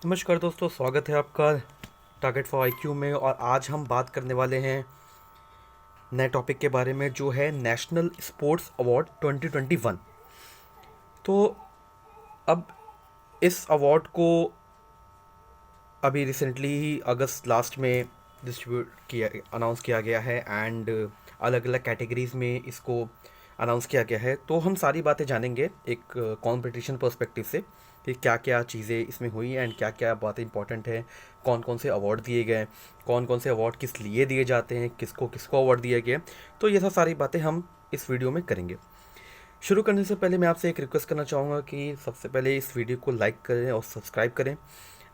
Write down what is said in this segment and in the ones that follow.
नमस्कार दोस्तों, स्वागत है आपका टारगेट फॉर आईक्यू में। और आज हम बात करने वाले हैं नए टॉपिक के बारे में, जो है नेशनल स्पोर्ट्स अवार्ड 2021। तो अब इस अवार्ड को अभी रिसेंटली ही अगस्त लास्ट में डिस्ट्रीब्यूट किया अनाउंस किया गया है एंड अलग अलग कैटेगरीज में इसको अनाउंस किया गया है। तो हम सारी बातें जानेंगे एक कंपटीशन पर्सपेक्टिव से कि क्या क्या चीज़ें इसमें हुई एंड क्या क्या बातें इंपॉर्टेंट है, कौन कौन से अवार्ड दिए गए, कौन कौन से अवार्ड किस लिए दिए जाते हैं, किसको किसको अवार्ड दिए गए। तो ये सब सारी बातें हम इस वीडियो में करेंगे। शुरू करने से पहले मैं आपसे एक रिक्वेस्ट करना चाहूँगा कि सबसे पहले इस वीडियो को लाइक करें और सब्सक्राइब करें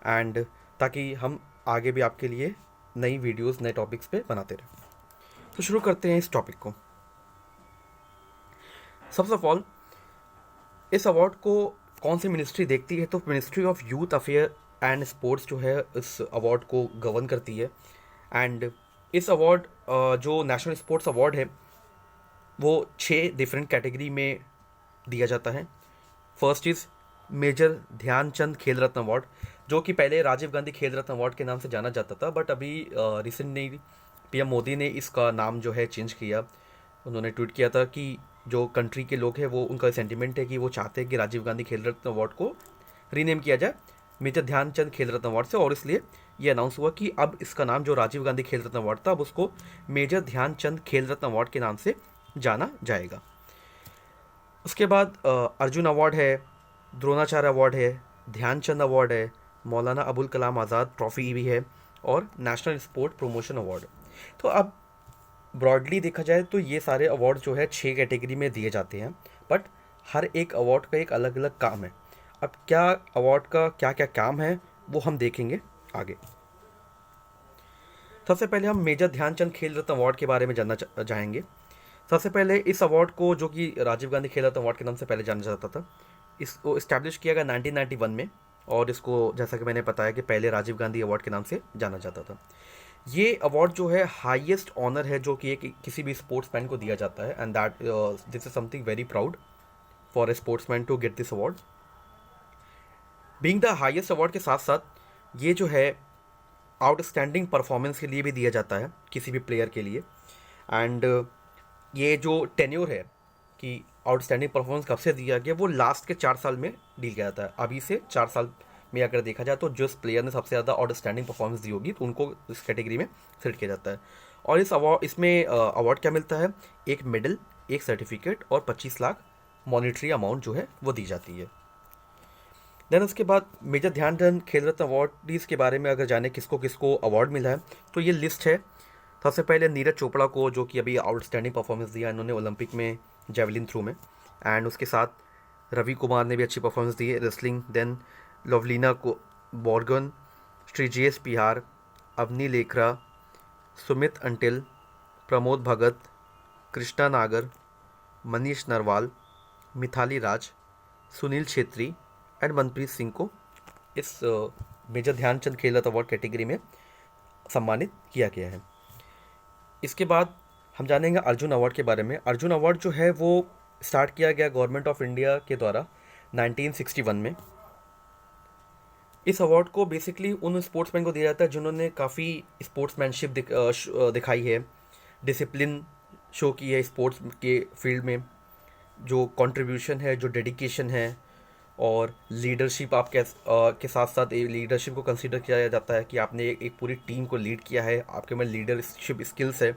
एंड ताकि हम आगे भी आपके लिए नई वीडियोस नए टॉपिक्स पे बनाते रहें। तो शुरू करते हैं इस टॉपिक को। सबसे ऑफ ऑल, इस अवार्ड को कौन सी मिनिस्ट्री देखती है? तो ministry of youth affair and sports जो है इस अवार्ड को गवर्न करती है। एंड इस अवार्ड जो नेशनल स्पोर्ट्स अवार्ड है वो 6 डिफरेंट कैटेगरी में दिया जाता है। फर्स्ट इज़ मेजर ध्यानचंद खेल रत्न अवार्ड, जो कि पहले राजीव गांधी खेल रत्न अवार्ड के नाम से जाना जाता था, बट अभी रिसेंटली पीएम मोदी ने इसका नाम जो है चेंज किया। उन्होंने ट्वीट किया था कि जो कंट्री के लोग हैं वो उनका सेंटिमेंट है कि वो चाहते हैं कि राजीव गांधी खेल रत्न अवार्ड को रीनेम किया जाए मेजर ध्यानचंद खेल रत्न अवार्ड से, और इसलिए ये अनाउंस हुआ कि अब इसका नाम जो राजीव गांधी खेल रत्न अवार्ड था अब उसको मेजर ध्यानचंद खेल रत्न अवार्ड के नाम से जाना जाएगा। उसके बाद अर्जुन अवार्ड है, द्रोणाचार्य अवार्ड है, ध्यानचंद अवार्ड है, मौलाना अबुल कलाम आज़ाद ट्रॉफी भी है और नेशनल स्पोर्ट प्रमोशन अवार्ड। तो अब ब्रॉडली देखा जाए तो ये सारे अवार्ड जो है 6 कैटेगरी में दिए जाते हैं, बट हर एक अवार्ड का एक अलग अलग काम है। अब क्या अवार्ड का क्या क्या काम है वो हम देखेंगे आगे। सबसे पहले हम मेजर ध्यानचंद खेल रत्न अवार्ड के बारे में जानना चाहेंगे। सबसे पहले इस अवार्ड को, जो कि राजीव गांधी खेल रत्न अवार्ड के नाम से पहले जाना जाता था, इसको इस्टेब्लिश किया गया 1991 में, और इसको जैसा कि मैंने बताया कि पहले राजीव गांधी अवार्ड के नाम से जाना जाता था। ये अवार्ड जो है हाईएस्ट ऑनर है जो कि एक किसी भी स्पोर्ट्समैन को दिया जाता है, and that this is something very proud for a sportsman to get this award. Being the highest award के साथ साथ ये जो है आउटस्टैंडिंग परफॉर्मेंस के लिए भी दिया जाता है किसी भी प्लेयर के लिए। एंड ये जो टेन्योर है कि आउटस्टैंडिंग परफॉर्मेंस कब से दिया गया, वो लास्ट के 4 साल में डील किया जाता है। अभी से 4 साल में अगर देखा जाए तो जिस प्लेयर ने सबसे ज़्यादा आउटस्टैंडिंग परफॉर्मेंस दी होगी तो उनको इस कैटेगरी में सेलेक्ट किया जाता है। और इसमें अवार्ड क्या मिलता है? एक मेडल, एक सर्टिफिकेट और 25 लाख मॉनिटरी अमाउंट जो है वो दी जाती है। देन उसके बाद मेजर ध्यानचंद खेल रत्न अवार्डीज़ के बारे में अगर जाने किसको किसको अवार्ड मिला है, तो ये लिस्ट है। सबसे पहले नीरज चोपड़ा को, जो कि अभी आउटस्टैंडिंग परफॉर्मेंस दिया इन्होंने ओलंपिक में जेवलिन थ्रो में। एंड उसके साथ रवि कुमार ने भी अच्छी परफॉर्मेंस दी है रेसलिंग। देन लवलीना को बॉर्गन, श्रीजेश पिहार, अवनी लेखरा, सुमित अंटिल, प्रमोद भगत, कृष्णा नागर, मनीष नरवाल, मिथाली राज, सुनील छेत्री एंड मनप्रीत सिंह को इस मेजर ध्यानचंद खेल रत्न अवार्ड कैटेगरी में सम्मानित किया गया है। इसके बाद हम जानेंगे अर्जुन अवार्ड के बारे में। अर्जुन अवार्ड जो है वो स्टार्ट किया गया गवर्नमेंट ऑफ इंडिया के द्वारा 1961 में। इस अवार्ड को बेसिकली उन स्पोर्ट्समैन को दिया जाता है जिन्होंने काफ़ी स्पोर्ट्समैनशिप दिखाई है, डिसिप्लिन शो की है स्पोर्ट्स के फील्ड में, जो कंट्रीब्यूशन है, जो डेडिकेशन है, और लीडरशिप आप के साथ साथ लीडरशिप को कंसीडर किया जाता है कि आपने एक पूरी टीम को लीड किया है, आपके में लीडरशिप स्किल्स है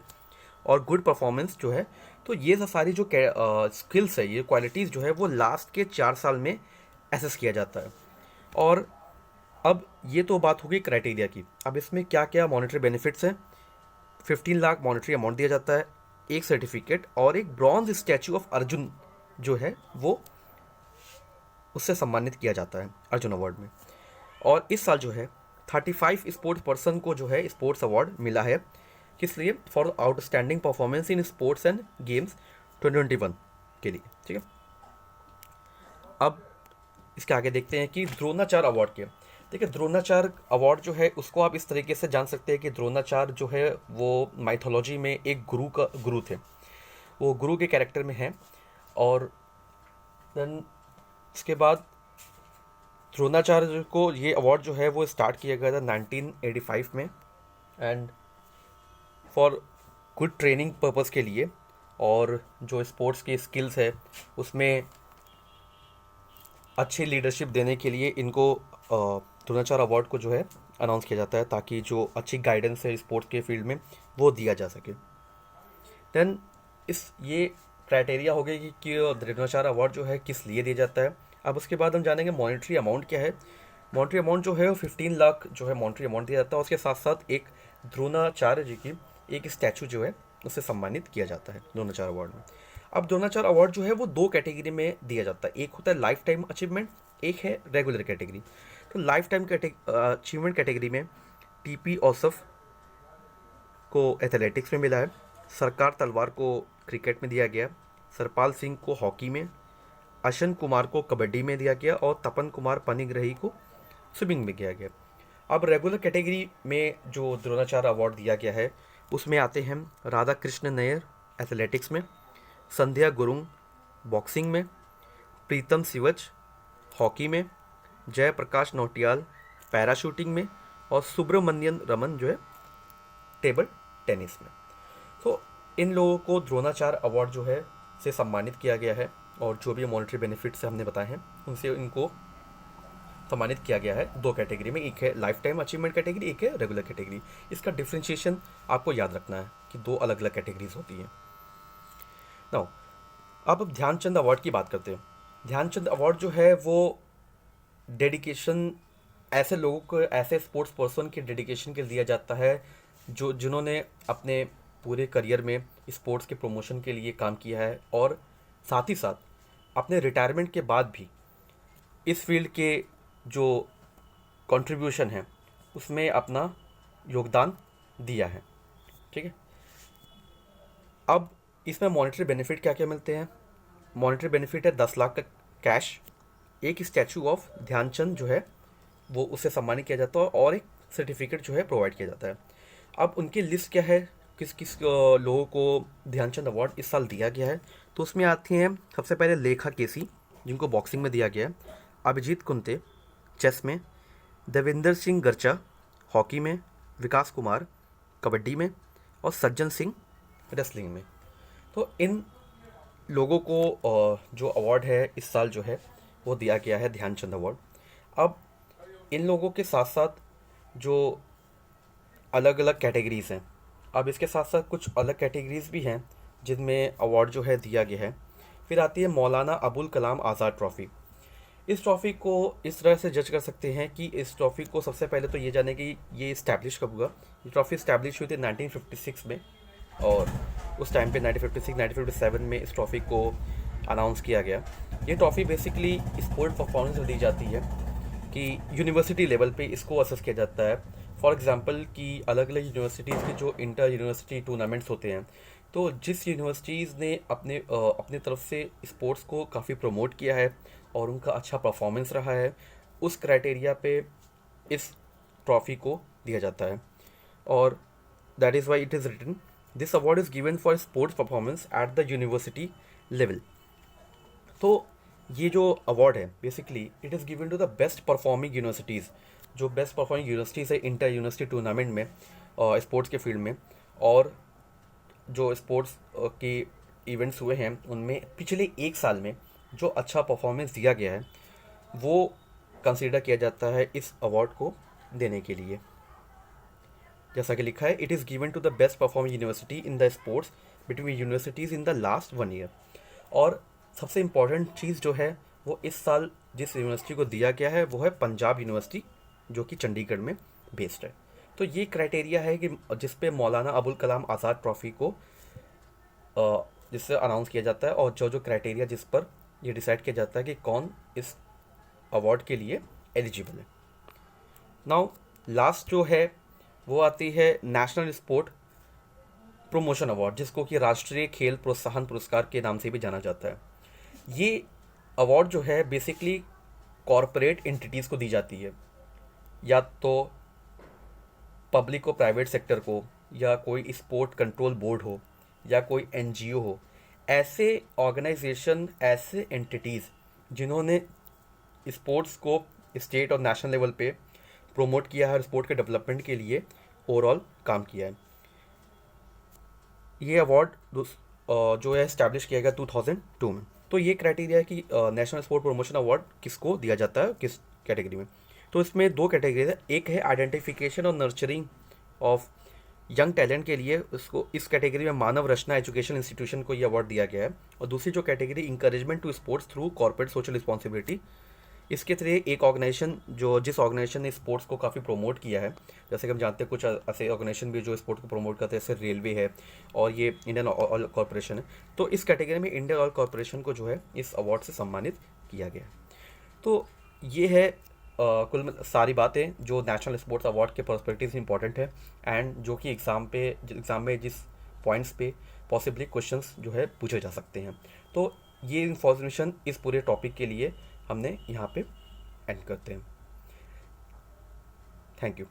और गुड परफॉर्मेंस जो है। तो ये सब सारी जो स्किल्स है, ये क्वालिटीज़ जो है वो लास्ट के 4 साल में एसेस किया जाता है। और अब ये तो बात होगी क्राइटेरिया की। अब इसमें क्या क्या मॉनेटरी बेनिफिट्स हैं? 15 लाख मॉनेटरी अमाउंट दिया जाता है, एक सर्टिफिकेट और एक ब्रॉन्ज स्टैचू ऑफ अर्जुन जो है वो उससे सम्मानित किया जाता है अर्जुन अवार्ड में। और इस साल जो है 35 स्पोर्ट्स पर्सन को जो है स्पोर्ट्स अवार्ड मिला है। किस लिए? For outstanding performance in sports and games 2021 के लिए। ठीक है, अब इसके आगे देखते हैं कि द्रोणाचार्य अवार्ड के। देखिए, द्रोणाचार्य अवार्ड जो है उसको आप इस तरीके से जान सकते हैं कि द्रोणाचार्य जो है वो माइथोलॉजी में एक गुरु थे, वो गुरु के कैरेक्टर में हैं। और देन इसके बाद द्रोणाचार्य को ये अवार्ड जो है वो स्टार्ट किया गया था 1985 में, and for good training purpose के लिए, और जो स्पोर्ट्स की स्किल्स है उसमें अच्छी लीडरशिप देने के लिए इनको द्रोणाचार्य अवार्ड को जो है अनाउंस किया जाता है, ताकि जो अच्छी गाइडेंस है स्पोर्ट्स के फील्ड में वो दिया जा सके। देन ये क्राइटेरिया हो गया कि द्रोणाचार्य अवार्ड जो है किस लिए दिया जाता है। अब उसके बाद हम जानेंगे मॉनेटरी अमाउंट क्या है। मॉनेटरी अमाउंट जो है वो 15 लाख जो है मॉनेटरी अमाउंट दिया जाता है। उसके साथ साथ एक द्रोणाचार्य जी की एक स्टैचू जो है उससे सम्मानित किया जाता है द्रोणाचार्य अवार्ड में। अब द्रोणाचार्य अवार्ड जो है वो 2 कैटेगरी में दिया जाता है, एक होता है लाइफ टाइम अचीवमेंट, एक है रेगुलर कैटेगरी। तो लाइफ टाइम अचीवमेंट कैटेगरी में टीपी औसफ को एथलेटिक्स में मिला है, सरकार तलवार को क्रिकेट में दिया गया, सरपाल सिंह को हॉकी में, अशन कुमार को कबड्डी में दिया गया और तपन कुमार पनिग्रही को स्विमिंग में किया गया। अब रेगुलर कैटेगरी में जो द्रोणाचार्य अवार्ड दिया गया है उसमें आते हैं राधा कृष्ण नायर एथलेटिक्स में, संध्या गुरुंग बॉक्सिंग में, प्रीतम सिवच हॉकी में, जयप्रकाश नौटियाल पैराशूटिंग में और सुब्रमण्यन रमन जो है टेबल टेनिस में। तो इन लोगों को द्रोणाचार्य अवार्ड जो है से सम्मानित किया गया है, और जो भी मॉनेटरी बेनिफिट्स हमने बताए हैं उनसे इनको सम्मानित किया गया है 2 कैटेगरी में, एक है लाइफ टाइम अचीवमेंट कैटेगरी, एक है रेगुलर कैटेगरी। इसका डिफ्रेंशिएशन आपको याद रखना है कि 2 अलग अलग कैटेगरीज होती हैं। नाउ अब ध्यानचंद अवार्ड की बात करते हैं। ध्यानचंद अवार्ड जो है वो डेडिकेशन ऐसे लोगों को, ऐसे स्पोर्ट्स पर्सन के डेडिकेशन के लिए दिया जाता है जो जिन्होंने अपने पूरे करियर में स्पोर्ट्स के प्रमोशन के लिए काम किया है, और साथ ही साथ अपने रिटायरमेंट के बाद भी इस फील्ड के जो कंट्रीब्यूशन है उसमें अपना योगदान दिया है। ठीक है, अब इसमें मॉनेटरी बेनिफिट क्या क्या मिलते हैं। मॉनेटरी बेनिफिट है 10 लाख का कैश, एक स्टैचू ऑफ ध्यानचंद जो है वो उससे सम्मानित किया जाता है, और एक सर्टिफिकेट जो है प्रोवाइड किया जाता है। अब उनकी लिस्ट क्या है, किस किस लोगों को ध्यानचंद अवार्ड इस साल दिया गया है, तो उसमें आती हैं सबसे पहले लेखा केसी जिनको बॉक्सिंग में दिया गया है, अभिजीत कुंते चेस में, देविंदर सिंह गर्चा हॉकी में, विकास कुमार कबड्डी में और सज्जन सिंह रेसलिंग में। तो इन लोगों को जो अवार्ड है इस साल जो है वो दिया गया है ध्यानचंद अवार्ड। अब इन लोगों के साथ साथ जो अलग अलग कैटेगरीज़ हैं, अब इसके साथ साथ कुछ अलग कैटेगरीज़ भी हैं जिनमें अवार्ड जो है दिया गया है। फिर आती है मौलाना अबुल कलाम आज़ाद ट्रॉफ़ी। इस ट्रॉफ़ी को इस तरह से जज कर सकते हैं कि इस ट्रॉफ़ी को सबसे पहले तो ये जाने कि ये इस्टेब्लिश कब हुआ। ये ट्रॉफ़ी इस्टेब्लिश हुई थी 1956 में, और उस टाइम पे 1956 1957 में इस ट्रॉफ़ी को अनाउंस किया गया। ये ट्रॉफ़ी बेसिकली स्पोर्ट परफॉर्मेंस में दी जाती है कि यूनिवर्सिटी लेवल पे इसको असेस किया जाता है। फॉर एग्जांपल कि अलग अलग यूनिवर्सिटीज़ के जो इंटर यूनिवर्सिटी टूर्नामेंट्स होते हैं, तो जिस यूनिवर्सिटीज़ ने अपने तरफ से स्पोर्ट्स को काफ़ी प्रमोट किया है और उनका अच्छा परफॉर्मेंस रहा है, उस क्राइटेरिया पे इस ट्रॉफ़ी को दिया जाता है। और that is why it is written this award is given for sports performance at the university level. तो ये जो अवार्ड है basically it is given to the best performing universities, जो बेस्ट परफॉर्मिंग यूनिवर्सिटीज़ है इंटर यूनिवर्सिटी टूर्नामेंट में sports के field में, और जो स्पोर्ट्स के इवेंट्स हुए हैं उनमें पिछले 1 साल में जो अच्छा परफॉर्मेंस दिया गया है वो कंसीडर किया जाता है इस अवार्ड को देने के लिए। जैसा कि लिखा है, it is given to the best performing university in the sports between universities in the last 1 year. और सबसे इम्पॉर्टेंट चीज़ जो है वो इस साल जिस यूनिवर्सिटी को दिया गया है वो है पंजाब यूनिवर्सिटी, जो कि चंडीगढ़ में बेस्ड है। तो ये क्राइटेरिया है कि जिस पे मौलाना अबुल कलाम आज़ाद ट्रॉफ़ी को जिससे अनाउंस किया जाता है, और जो जो क्राइटेरिया जिस पर ये डिसाइड किया जाता है कि कौन इस अवार्ड के लिए एलिजिबल है। नाउ लास्ट जो है वो आती है नेशनल स्पोर्ट प्रमोशन अवार्ड, जिसको कि राष्ट्रीय खेल प्रोत्साहन पुरस्कार के नाम से भी जाना जाता है। ये अवार्ड जो है बेसिकली कॉरपोरेट एंटिटीज़ को दी जाती है, या तो पब्लिक को, प्राइवेट सेक्टर को, या कोई स्पोर्ट कंट्रोल बोर्ड हो, या कोई एनजीओ हो। ऐसे ऑर्गेनाइजेशन, ऐसे एंटिटीज़ जिन्होंने स्पोर्ट्स को स्टेट और नेशनल लेवल पे प्रोमोट किया है और स्पोर्ट के डेवलपमेंट के लिए ओवरऑल काम किया है। ये अवार्ड जो है इस्टेब्लिश किया गया 2002 में। तो ये क्राइटेरिया है कि नेशनल स्पोर्ट प्रमोशन अवार्ड किसको दिया जाता है, किस कैटेगरी में। तो इसमें दो कैटेगरी है, एक है आइडेंटिफिकेशन और नर्चरिंग ऑफ यंग टैलेंट के लिए उसको इस कैटेगरी में मानव रचना एजुकेशन इंस्टीट्यूशन को ये अवार्ड दिया गया है। और दूसरी जो category encouragement to sports through corporate social responsibility, इसके थ्रू एक ऑर्गेनाइजेशन जिस ऑर्गेनाइजेशन ने स्पोर्ट्स को काफ़ी प्रमोट किया है, जैसे कि हम जानते हैं कुछ ऐसे ऑर्गेनाइजेशन भी जो स्पोर्ट को प्रमोट करते हैं, जैसे रेलवे है और ये इंडियन ऑयल कॉरपोरेशन है। तो इस कैटेगरी में इंडियन ऑयल कॉरपोरेशन को जो है इस अवार्ड से सम्मानित किया गया है। तो ये है सारी बातें जो नेशनल स्पोर्ट्स अवार्ड के पर्सपेक्टिव से इंपॉर्टेंट है, एंड जो कि एग्ज़ाम में जिस पॉइंट्स पे पॉसिबली क्वेश्चंस जो है पूछे जा सकते हैं। तो ये इंफॉर्मेशन इस पूरे टॉपिक के लिए हमने यहाँ पे एंड करते हैं। Thank you.